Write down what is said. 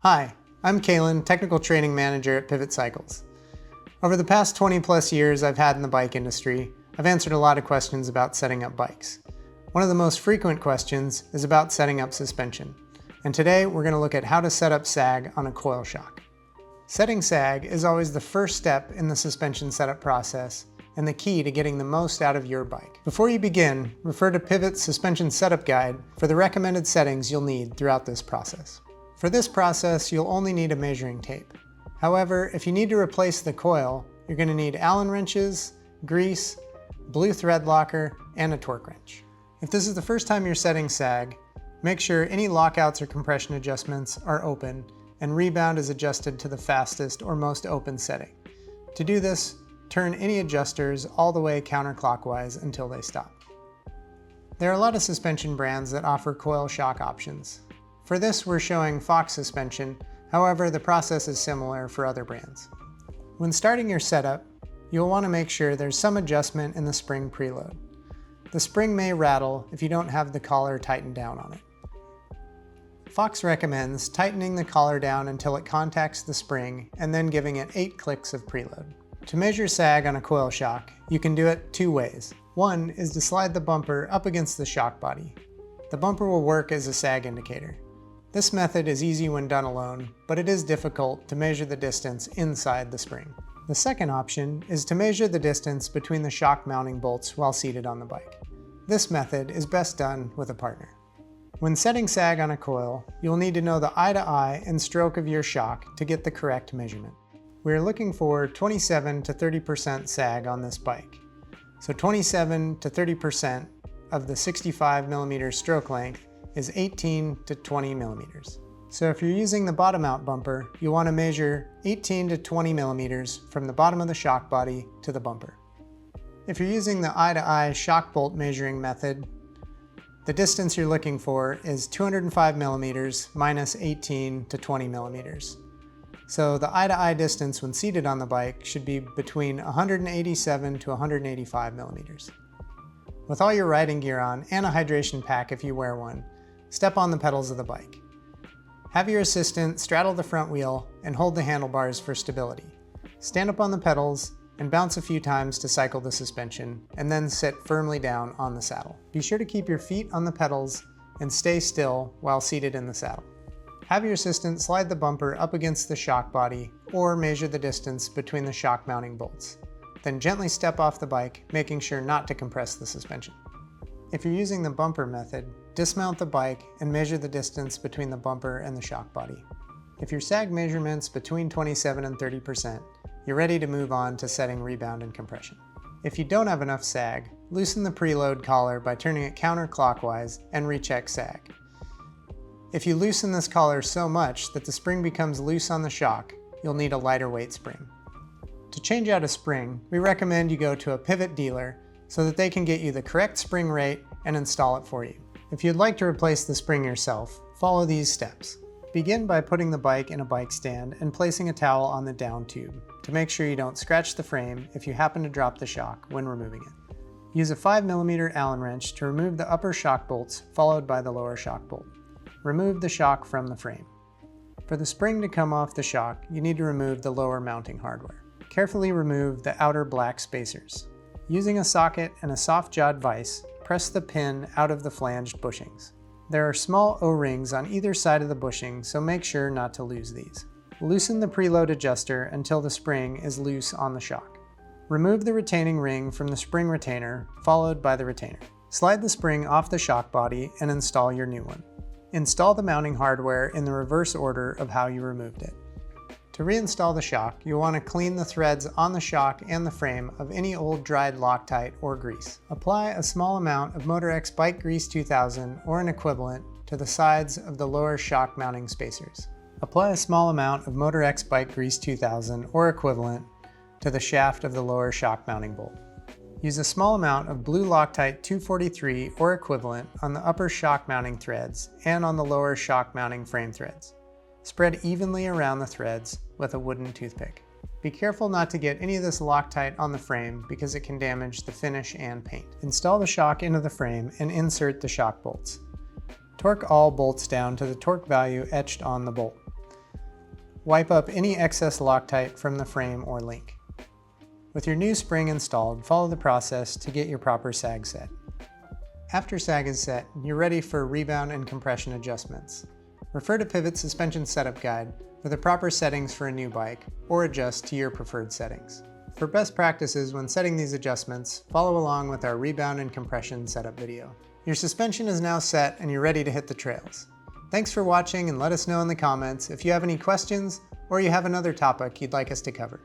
Hi, I'm Kalen, Technical Training Manager at Pivot Cycles. Over the past 20 plus years I've had in the bike industry, I've answered a lot of questions about setting up bikes. One of the most frequent questions is about setting up suspension, and today we're going to look at how to set up sag on a coil shock. Setting sag is always the first step in the suspension setup process and the key to getting the most out of your bike. Before you begin, refer to Pivot's Suspension Setup Guide for the recommended settings you'll need throughout this process. For this process, you'll only need a measuring tape. However, if you need to replace the coil, you're going to need Allen wrenches, grease, blue thread locker, and a torque wrench. If this is the first time you're setting sag, make sure any lockouts or compression adjustments are open and rebound is adjusted to the fastest or most open setting. To do this, turn any adjusters all the way counterclockwise until they stop. There are a lot of suspension brands that offer coil shock options. For this, we're showing Fox suspension, however, the process is similar for other brands. When starting your setup, you'll want to make sure there's some adjustment in the spring preload. The spring may rattle if you don't have the collar tightened down on it. Fox recommends tightening the collar down until it contacts the spring and then giving it 8 clicks of preload. To measure sag on a coil shock, you can do it 2 ways. One is to slide the bumper up against the shock body. The bumper will work as a sag indicator. This method is easy when done alone, but it is difficult to measure the distance inside the spring. The second option is to measure the distance between the shock mounting bolts while seated on the bike. This method is best done with a partner. When setting sag on a coil, you'll need to know the eye-to-eye and stroke of your shock to get the correct measurement. We're looking for 27 to 30% sag on this bike. So 27 to 30% of the 65 millimeter stroke length is 18 to 20 millimeters. So if you're using the bottom out bumper, you'll want to measure 18 to 20 millimeters from the bottom of the shock body to the bumper. If you're using the eye-to-eye shock bolt measuring method, the distance you're looking for is 205 millimeters minus 18 to 20 millimeters. So the eye-to-eye distance when seated on the bike should be between 187 to 185 millimeters. With all your riding gear on and a hydration pack if you wear one, step on the pedals of the bike. Have your assistant straddle the front wheel and hold the handlebars for stability. Stand up on the pedals and bounce a few times to cycle the suspension, and then sit firmly down on the saddle. Be sure to keep your feet on the pedals and stay still while seated in the saddle. Have your assistant slide the bumper up against the shock body or measure the distance between the shock mounting bolts. Then gently step off the bike, making sure not to compress the suspension. If you're using the bumper method, dismount the bike and measure the distance between the bumper and the shock body. If your sag measurement's between 27 and 30%, you're ready to move on to setting rebound and compression. If you don't have enough sag, loosen the preload collar by turning it counterclockwise and recheck sag. If you loosen this collar so much that the spring becomes loose on the shock, you'll need a lighter weight spring. To change out a spring, we recommend you go to a Pivot dealer so that they can get you the correct spring rate and install it for you. If you'd like to replace the spring yourself, follow these steps. Begin by putting the bike in a bike stand and placing a towel on the down tube to make sure you don't scratch the frame if you happen to drop the shock when removing it. Use a 5mm Allen wrench to remove the upper shock bolts followed by the lower shock bolt. Remove the shock from the frame. For the spring to come off the shock, you need to remove the lower mounting hardware. Carefully remove the outer black spacers. Using a socket and a soft-jawed vise, press the pin out of the flanged bushings. There are small O-rings on either side of the bushing, so make sure not to lose these. Loosen the preload adjuster until the spring is loose on the shock. Remove the retaining ring from the spring retainer, followed by the retainer. Slide the spring off the shock body and install your new one. Install the mounting hardware in the reverse order of how you removed it. To reinstall the shock, you'll want to clean the threads on the shock and the frame of any old dried Loctite or grease. Apply a small amount of Motorex Bike Grease 2000 or an equivalent to the sides of the lower shock mounting spacers. Apply a small amount of Motorex Bike Grease 2000 or equivalent to the shaft of the lower shock mounting bolt. Use a small amount of blue Loctite 243 or equivalent on the upper shock mounting threads and on the lower shock mounting frame threads. Spread evenly around the threads with a wooden toothpick. Be careful not to get any of this Loctite on the frame because it can damage the finish and paint. Install the shock into the frame and insert the shock bolts. Torque all bolts down to the torque value etched on the bolt. wipe up any excess Loctite from the frame or link. With your new spring installed, follow the process to get your proper sag set. After sag is set, you're ready for rebound and compression adjustments. Refer to Pivot's suspension setup guide for the proper settings for a new bike, or adjust to your preferred settings. For best practices when setting these adjustments, follow along with our rebound and compression setup video. Your suspension is now set and you're ready to hit the trails. Thanks for watching, and let us know in the comments if you have any questions or you have another topic you'd like us to cover.